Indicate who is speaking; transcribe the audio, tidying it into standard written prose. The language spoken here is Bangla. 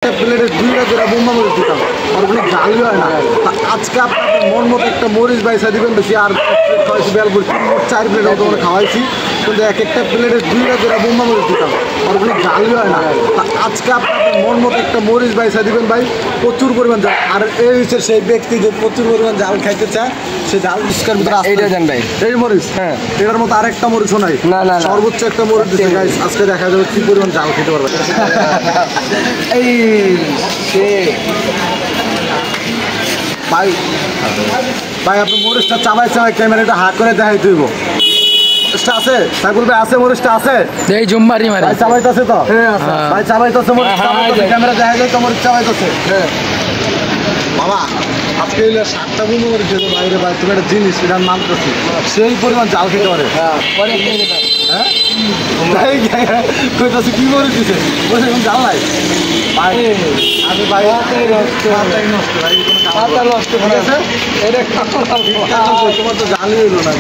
Speaker 1: প্লেটে দুইটা করে বোম্বা মরিচ দিতাম আর কোনো জালি হয় না। আজকে আপনার মন মতো একটা মরিচ বাইসা দিবেন বেশি আর খাওয়াইছি বেলপুর 4 প্লেট তোমার খাওয়াইছি, কিন্তু এক একটা প্লেটে দুইটা করে বোম্বা মরিচ দিতাম আর কোনো জালি হয় না। আজকে আপনার মন মতো একটা মরিচ বাইসা দিবেন ভাই, প্রচুর পরিমাণ জাল। আর এই হচ্ছে সেই ব্যক্তি যে প্রচুর পরিমাণ জাল খাইতে চায়, সে জাল মুস্কার ভিতরে
Speaker 2: এইটা দেন ভাই।
Speaker 1: এই মরিচ, হ্যাঁ এটার মতো আরেকটা মরিচও নাই,
Speaker 2: না
Speaker 1: সর্বোচ্চ একটা মরিচ দিচ্ছে গাইস। আজকে দেখা যাবে কি পরিমাণ জাল খেতে পারবে।
Speaker 2: এই
Speaker 1: ভাই ভাই আপনি মরিচটা চাবাই ক্যামেরাটা হাত করে দেখাই তুইব। মরিচটা আছে সাইকুল ভাই, আছে মরিচটা আছে,
Speaker 2: এই জুম্মারি মারি
Speaker 1: ভাই চাবাইতেছে তো, ভাই চাবাইতেছে মরিচ, ক্যামেরা দেখা যায় তো মরিচ চাবাইতেছে। বাবা আজকে এলে 7টা বোম্বা মরিচ খেতে বাইরে ভাই, তুমি একটা জিনিস এটার নাম করছি, সেই পরিমাণ জাল খেতে পারে। কইতাছে কি মরিচ দিছে, বলছে এখন জাল নাই ভাই। আমি ভাই নষ্ট ভাই, তোমার তো জালই হইলো না।